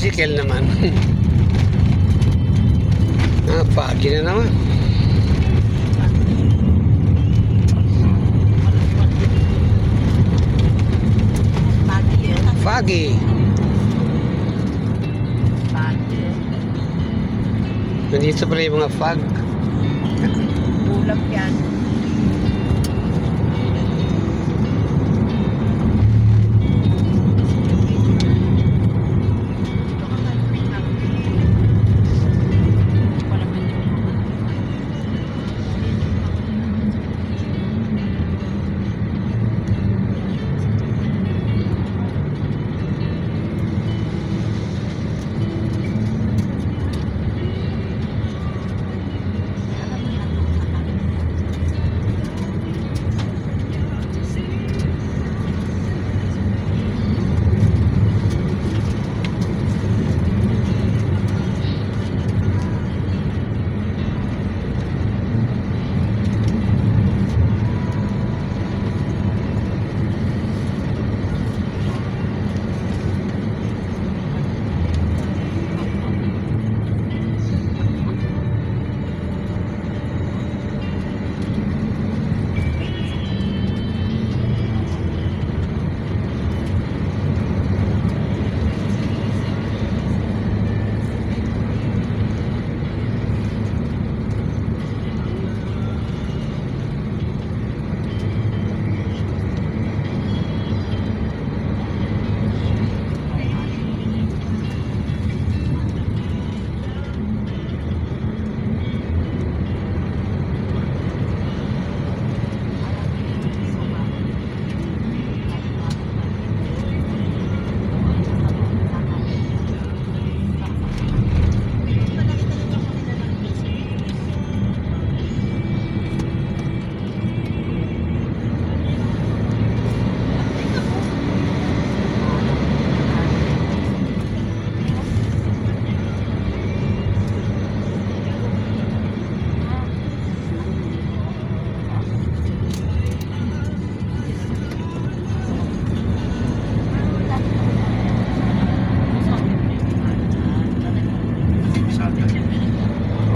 tricycle naman. Pagi na naman. Foggy. Nandito pala yung mga fog. Ulap yan.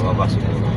Bababa siguro.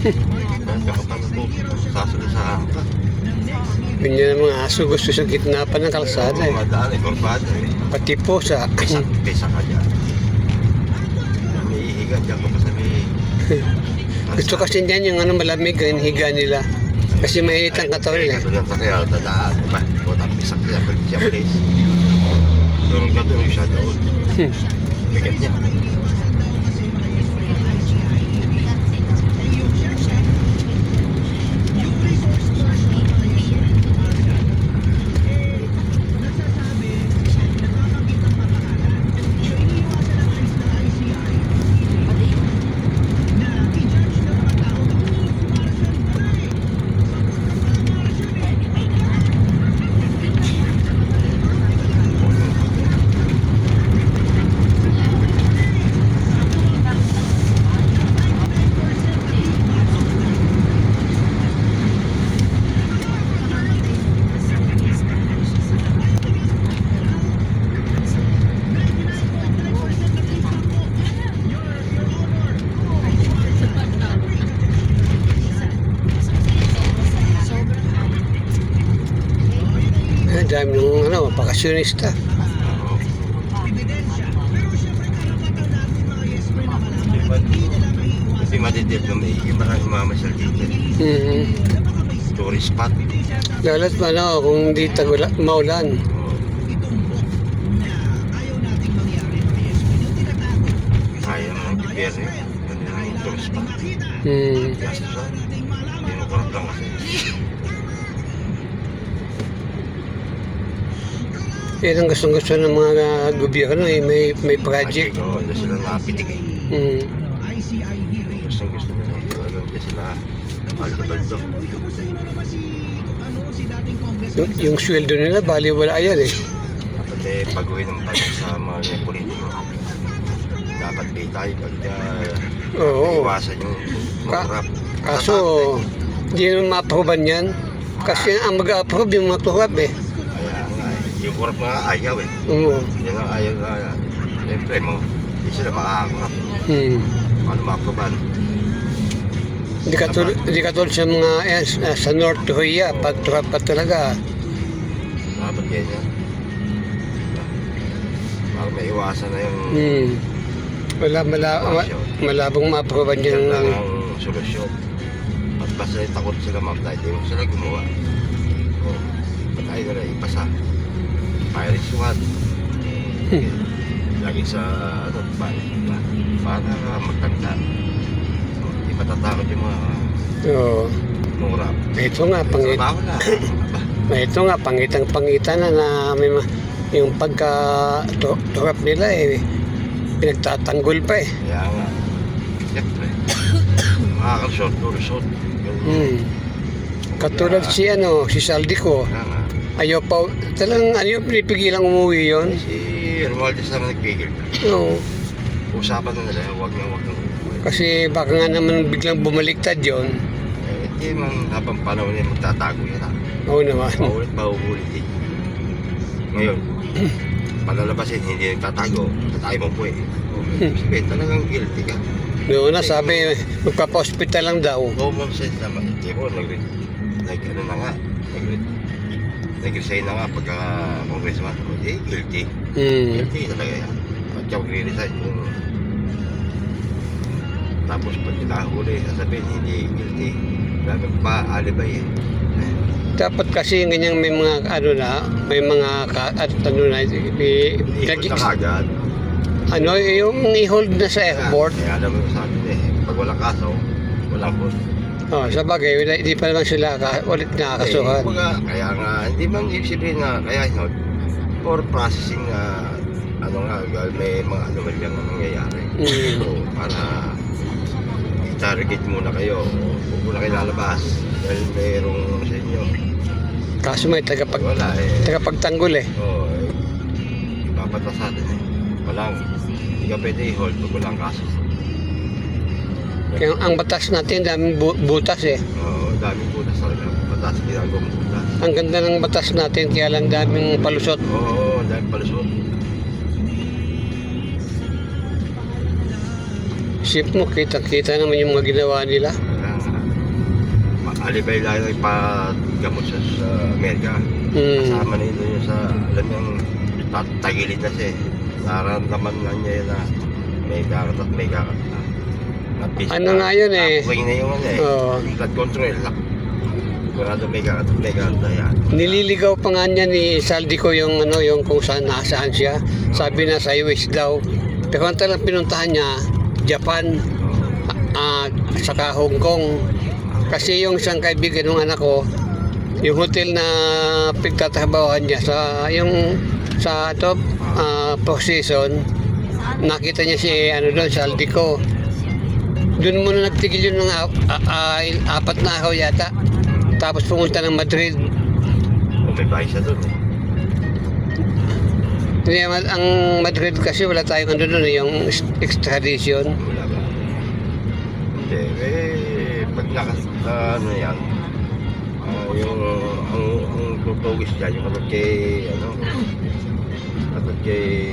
Kakapano po, sasalisahan ka. Ganyan ang mga aso gusto sa gitna pa ng kalsada eh. Madaan eh, korbado eh. Pati po sa... Pesa ka dyan. May ihiga dyan ka pa sa may... Gusto kasi niyan yung ano, malamig ang higa nila. Kasi mainit ang katawan nila. Ito lang sa kaya, dadaan. Diba? Ikaw ang pisak niya, pag siya place. Doon ka doon siya doon. Bigat niya. Ang dami ng ano, bakasyonista. Kasi matitid na may maraming mamasyal dito. Tourist spot. Lalat pa ano, kung di maulan. Kaya mga bibere. Ano yung tourist spot. Kasi sa, hindi mo kurap lang kasi. Yan ang gustong-gusto ng mga gobyerno eh, may project. Oo, hindi sila napitik eh. Gusto nila. Hindi sila alto-alto. Yung sweldo nila, bali wala yan eh. Dapat eh, baguhin ang budget sa mga politiko. Dapat pay tayo pag Oo. iwasan yung kurap. Kaso, hindi naman ma-approvean yan. Kasi ang mag-approve yung mga kurap eh. Kaya nga eh, yung kurap nga ayaw eh. Oo. Yan ang ayaw na, siyempre mo, hindi sila makakurap. Paano ma-aproban? Hindi katulad sa mga sa North Korea, pag turap pa talaga. Dapat ganyan. Para may iwasan na yung Malabong ma-approvean yan yung lang ang solusyon. At basta takot sila mapatay, di mo sila gumawa. O, patay na lang, ipasa. Pirates squad. Lagi sa ano, para magtanda. Di matatakot yung mga murap. Ito nga, Trabaho na. pangitang-pangitan na may yung pagka-turap nila eh, pinagtatanggol pa eh. Kaya nga, siyempre, makakasort o resort. Katulad si Saldico, Kaya nga, ayaw pa, talagang ano yung pinipigilang umuwi yun? si Romualdez na nagpigil. Oo. Usapan na nila, huwag na umuwi. Kasi baka nga naman biglang bumaliktad yun. Hindi man habang panahon niya magtatago yan. Oo naman. Paulit eh. Ngayon, palalabasin, hindi nagtatago, tayo mo po eh. Sabihin, talagang guilty ka. Noon na sabi, magpapa-hospital lang daw. Common sense naman. Hindi mo, nag-resign na nga pagka-congressman. Guilty. Guilty talaga yan. At siya mag-resign kung tapos pag kinahuli, sasabihin, hindi guilty. Dami pa alibay eh. Dapat kasi ganyan may mga may mga Ikot na kagad. yung i-hold na sa airport. Kaya alam mo sa akin eh, pag walang kaso, walang hold. Sa bagay, hindi pa naman sila ulit nakakasuhan. Kaya nga, hindi man isipin na, kaya yun, for processing na, may mga anomalyang nangyayari. So, para i-target muna kayo, huwag muna kayo lalabas, dahil mayroong sa inyo. Kaso may Wala eh. tagapagtanggol eh. Oo, ipapatas natin eh. Walang, hindi ka pwede i-hold pag walang kaso. Kaya ang batas natin, daming butas eh. Oo, daming butas talaga. Batas, ginagawang butas. Ang ganda ng batas natin, kaya lang daming palusot. Oo, daming palusot. Isip mo, kita-kita naman yung mga ginawa nila. Kaya nga, alibay lang yung paggamot sa Amerika. Kasama na ito yung sa, alam yung tagilid na siya eh. Nararamdaman na niya yun na may kakat at may kakat na. Ano nga yun eh? Napuking na yung ano eh. Oo. Blood control. Sigurado may kakat at may kakat na yan. Nililigaw pa nga niya ni Saldico yung ano, yung kung saan nasaan siya. Sabi na sa US daw. Pero ang talagang pinuntahan niya, Japan, saka Hong Kong. Kasi yung isang kaibigan ng anak ko, yung hotel na pagtatrabahohan niya sa top Four Seasons, nakita niya si doon, Saldico. Doon muna nagtigil yun ng 4 na araw yata. Tapos pumunta ng Madrid. Kung may bahay siya doon eh. Ang Madrid kasi wala tayong doon, yung extradition. Wala ba? Hindi. Pag ano yan, yung ang tutugis dyan, yung katod kay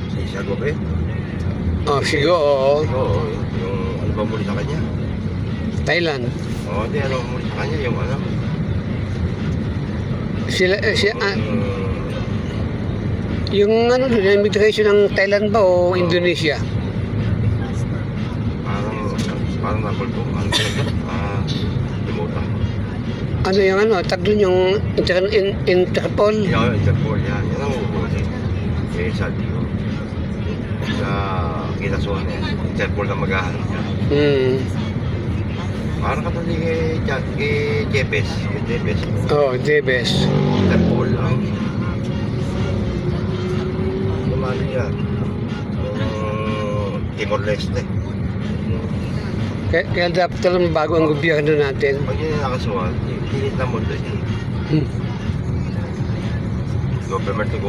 si Isago ba eh? Sigo, oo. Oo, yung ano ba muli sa kanya? Thailand. Oo, hindi, ano muli sa kanya, yung ano? Yung immigration ng Thailand ba o Indonesia? Parang nakulpo. Ano talaga? Limutan. Ano yung tag doon yung Interpol? Yung Interpol yan. Yan ang uubusin. Eh, sabi ko. Sa kinasuhan niya. Interpol na maghahanap niya. Parang katuli kay Jebes. Oo, Jebes. Interpol lang. Lumali yan. Timor-Leste. Kaya dapat talagang bago ang gobyerno natin. Pag yun yung nakasuhan, pilit na mo doon. Government to